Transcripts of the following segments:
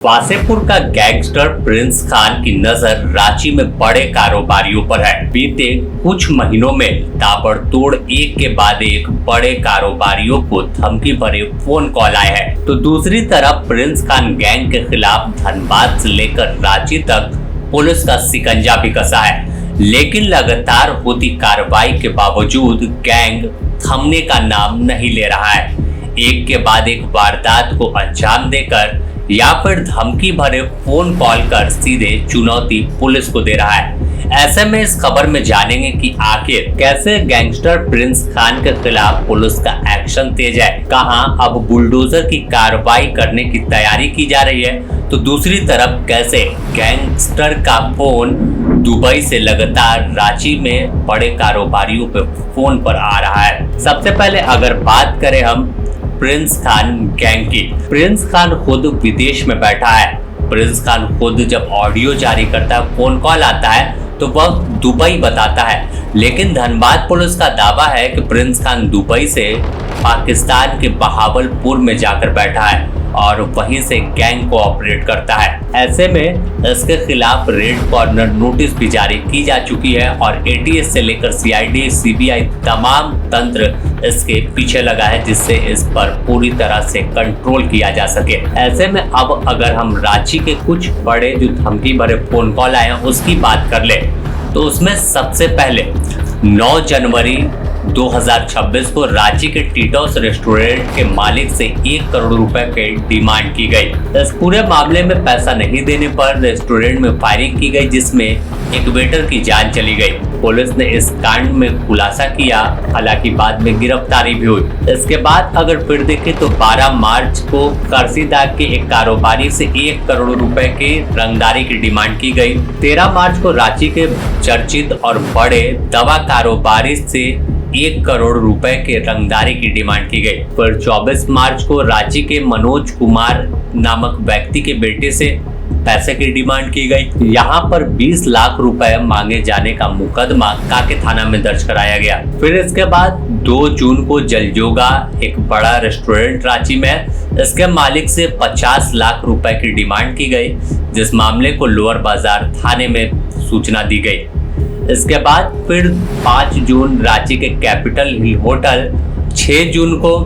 वासेपुर का gangster Prince Khan की नजर रांची में बड़े कारोबारियों पर है। बीते कुछ महीनों में ताबड़तोड़ एक के बाद एक बड़े कारोबारियों को धमकी भरे फोन कॉल आए हैं, तो दूसरी तरफ प्रिंस खान गैंग के खिलाफ धनबाद से लेकर रांची तक पुलिस का शिकंजा भी कसा है। लेकिन लगातार होती कार्रवाई के बावजूद गैंग थमने का नाम नहीं ले रहा है। एक के बाद एक वारदात को अंजाम देकर या फिर धमकी भरे फोन कॉल कर सीधे चुनौती पुलिस को दे रहा है। ऐसे में इस खबर में जानेंगे कि आखिर कैसे गैंगस्टर प्रिंस खान के खिलाफ पुलिस का एक्शन तेज है, कहां अब बुलडोजर की कार्रवाई करने की तैयारी की जा रही है, तो दूसरी तरफ कैसे गैंगस्टर का फोन दुबई से लगातार रांची में बड़े कारोबारियों पे फोन पर आ रहा है। सबसे पहले अगर बात करें हम प्रिंस खान गैंग की, प्रिंस खान खुद विदेश में बैठा है। प्रिंस खान खुद जब ऑडियो जारी करता है, फोन कॉल आता है तो वह दुबई बताता है, लेकिन धनबाद पुलिस का दावा है कि प्रिंस खान दुबई से पाकिस्तान के बहावलपुर में जाकर बैठा है और वहीं से गैंग को ऑपरेट करता है। ऐसे में इसके खिलाफ रेड कॉर्नर नोटिस भी जारी की जा चुकी है और एटीएस से लेकर सीआईडी, सीबीआई तमाम तंत्र इसके पीछे लगा है, जिससे इस पर पूरी तरह से कंट्रोल किया जा सके। ऐसे में अब अगर हम रांची के कुछ बड़े जो धमकी भरे फोन कॉल आए हैं उसकी बात कर ले, तो उसमें सबसे पहले 9 जनवरी 2026 को रांची के टीटॉस रेस्टोरेंट के मालिक से 1 करोड़ रुपए की डिमांड की गई। इस पूरे मामले में पैसा नहीं देने पर रेस्टोरेंट में फायरिंग की गई, जिसमें एक वेटर की जान चली गई। पुलिस ने इस कांड में खुलासा किया, हालांकि बाद में गिरफ्तारी भी हुई। इसके बाद अगर फिर देखें तो 12 मार्च को करसीदाग के एक कारोबारी से 1 करोड़ रुपए की रंगदारी की डिमांड की गई। 13 मार्च को रांची के चर्चित और बड़े दवा कारोबारी से 1 करोड़ रुपए के रंगदारी की डिमांड की गई। फिर 24 मार्च को रांची के मनोज कुमार नामक व्यक्ति के बेटे से पैसे की डिमांड की गई। यहाँ पर 20 लाख रुपए मांगे जाने का मुकदमा काके थाना में दर्ज कराया गया। फिर इसके बाद 2 जून को जलजोगा एक बड़ा रेस्टोरेंट रांची में, इसके मालिक से 50 लाख रुपए की डिमांड की गई, जिस मामले को लोअर बाजार थाने में सूचना दी गई। इसके बाद फिर 5 जून रांची के कैपिटल हिल होटल, 6 जून को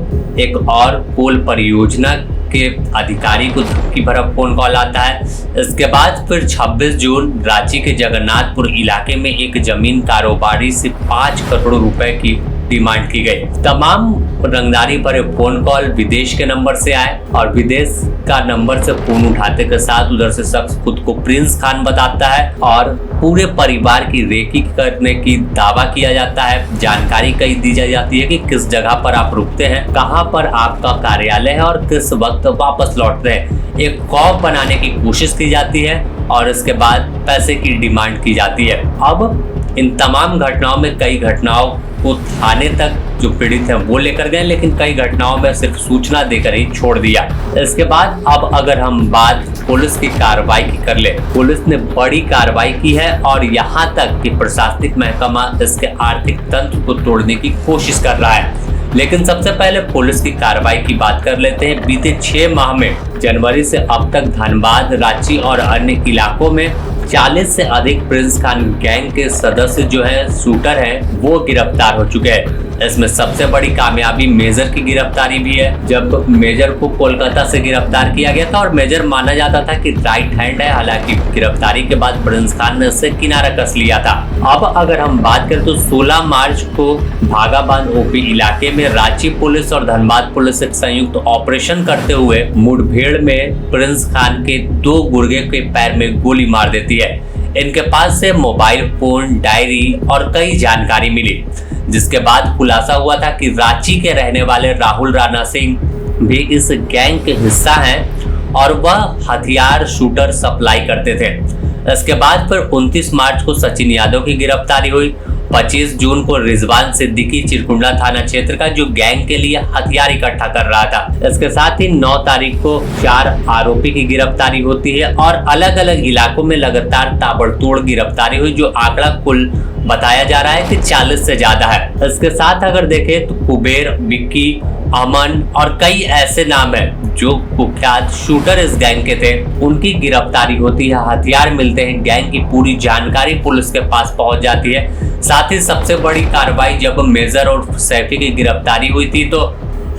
एक और कोल परियोजना के अधिकारी को धमकी भरा फोन कॉल आता है। इसके बाद फिर 26 जून रांची के जगन्नाथपुर इलाके में एक जमीन कारोबारी से 5 करोड़ रुपए की डिमांड की गई। तमाम रंगदारी भरे फोन कॉल विदेश के नंबर से आए और विदेश का नंबर से फोन उठाते के साथ उधर से शख्स खुद को प्रिंस खान बताता है और पूरे परिवार की रेकी करने की दावा किया जाता है। जानकारी कही दी जाती है कि किस जगह पर आप रुकते हैं, कहां पर आपका कार्यालय है और किस वक्त वापस लौटते हैं। एक खौफ बनाने की कोशिश की जाती है और इसके बाद पैसे की डिमांड की जाती है। अब इन तमाम घटनाओं में कई घटनाओं को थाने तक जो पीड़ित हैं वो लेकर गए, लेकिन कई घटनाओं में सिर्फ सूचना देकर ही छोड़ दिया। इसके बाद अब अगर हम बात पुलिस की कार्रवाई की कर ले, पुलिस ने बड़ी कार्रवाई की है और यहाँ तक कि प्रशासनिक महकमा इसके आर्थिक तंत्र को तोड़ने की कोशिश कर रहा है। लेकिन सबसे पहले पुलिस की कार्रवाई की बात कर लेते हैं। बीते 6 माह में जनवरी से अब तक धनबाद, रांची और अन्य इलाकों में 40 से अधिक प्रिंस खान गैंग के सदस्य जो है शूटर हैं वो गिरफ्तार हो चुके हैं। इसमें सबसे बड़ी कामयाबी मेजर की गिरफ्तारी भी है। जब मेजर को कोलकाता से गिरफ्तार किया गया था और मेजर माना जाता था कि राइट हैंड है, हालांकि गिरफ्तारी के बाद प्रिंस खान ने इससे किनारा कस लिया था। अब अगर हम बात करें तो 16 मार्च को भागाबांध ओपी इलाके में रांची पुलिस और धनबाद पुलिस एक संयुक्त ऑपरेशन करते हुए मुठभेड़ में प्रिंस खान के 2 गुर्गे के पैर में गोली मार देती है। इनके पास से मोबाइल फोन, डायरी और कई जानकारी मिली, जिसके बाद खुलासा हुआ था कि रांची के रहने वाले राहुल राणा सिंह भी इस गैंग के हिस्सा हैं और वह हथियार शूटर सप्लाई करते थे। इसके बाद फिर 29 मार्च को सचिन यादव की गिरफ्तारी हुई। 25 जून को रिजवान सिद्दीकी चिरकुंडा थाना क्षेत्र का जो गैंग के लिए हथियार इकट्ठा कर रहा था। इसके साथ ही 9 तारीख को 4 आरोपी की गिरफ्तारी होती है और अलग अलग इलाकों में लगातार ताबड़तोड़ गिरफ्तारी हुई, जो आंकड़ा कुल बताया जा रहा है कि 40 से ज्यादा है। इसके साथ अगर देखें तो कुबेर, विक्की अमन और कई ऐसे नाम हैं जो कुख्यात शूटर इस गैंग के थे। उनकी गिरफ्तारी होती है, हथियार मिलते हैं, गैंग की पूरी जानकारी पुलिस के पास पहुंच जाती है। साथ ही सबसे बड़ी कार्रवाई जब मेजर और सैफी की गिरफ्तारी हुई थी तो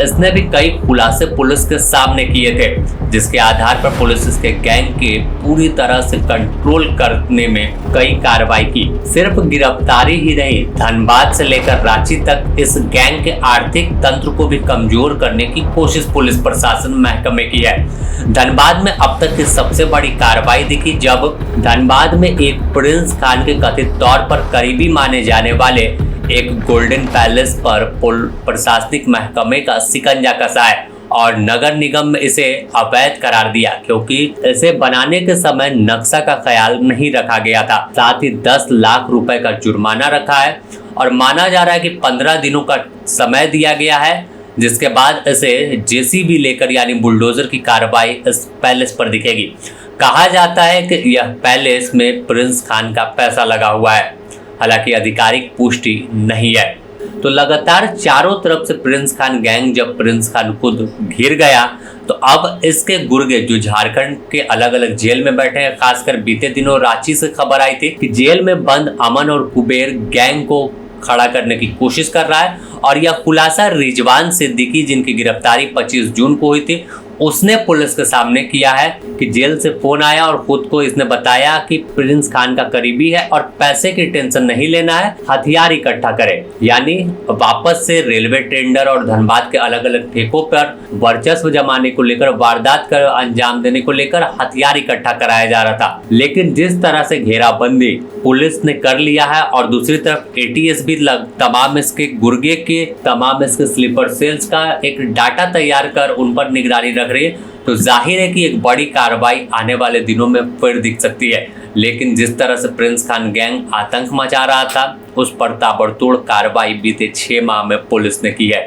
इसने भी कई खुलासे पुलिस के सामने किए थे, जिसके आधार पर पुलिस इसके गैंग के पूरी तरह से कंट्रोल करने में कई कार्रवाई की। सिर्फ गिरफ्तारी ही नहीं, धनबाद से लेकर रांची तक इस गैंग के आर्थिक तंत्र को भी कमजोर करने की कोशिश पुलिस प्रशासन महकमे की है। धनबाद में अब तक की सबसे बड़ी कार्रवाई दिखी जब धनबाद में एक प्रिंस खान के कथित तौर पर करीबी माने जाने वाले एक गोल्डन पैलेस पर प्रशासनिक महकमे का शिकंजा कसा है और नगर निगम में इसे अवैध करार दिया, क्योंकि इसे बनाने के समय नक्शा का ख्याल नहीं रखा गया था। साथ ही 10 लाख रुपए का जुर्माना रखा है और माना जा रहा है कि 15 दिनों का समय दिया गया है, जिसके बाद इसे जेसीबी लेकर यानी बुलडोजर की कार्रवाई इस पैलेस पर दिखेगी। कहा जाता है कि यह पैलेस में प्रिंस खान का पैसा लगा हुआ है, हालांकि आधिकारिक पुष्टि नहीं है। तो लगातार चारों तरफ से प्रिंस खान गैंग, जब प्रिंस खान खुद घिर गया तो अब इसके गुर्गे जो झारखंड के अलग अलग जेल में बैठे हैं, खासकर बीते दिनों रांची से खबर आई थी कि जेल में बंद अमन और कुबेर गैंग को खड़ा करने की कोशिश कर रहा है। और यह खुलासा रिजवान सिद्दीकी, जिनकी गिरफ्तारी 25 जून को हुई थी, उसने पुलिस के सामने किया है कि जेल से फोन आया और खुद को इसने बताया कि प्रिंस खान का करीबी है और पैसे की टेंशन नहीं लेना है, हथियार इकट्ठा करे। यानी वापस से रेलवे टेंडर और धनबाद के अलग अलग ठेकों पर वर्चस्व जमाने को लेकर, वारदात का अंजाम देने को लेकर हथियार इकट्ठा कराया जा रहा था। लेकिन जिस तरह से घेराबंदी पुलिस ने कर लिया है और दूसरी तरफ एटीएस भी तमाम इसके गुर्गे के, तमाम इसके स्लीपर सेल्स का एक डाटा तैयार कर उन पर निगरानी रख रही है, तो जाहिर है कि एक बड़ी कार्रवाई आने वाले दिनों में फिर दिख सकती है। लेकिन जिस तरह से प्रिंस खान गैंग आतंक मचा रहा था, उस पर ताबड़तोड़ कार्रवाई बीते 6 माह में पुलिस ने की है।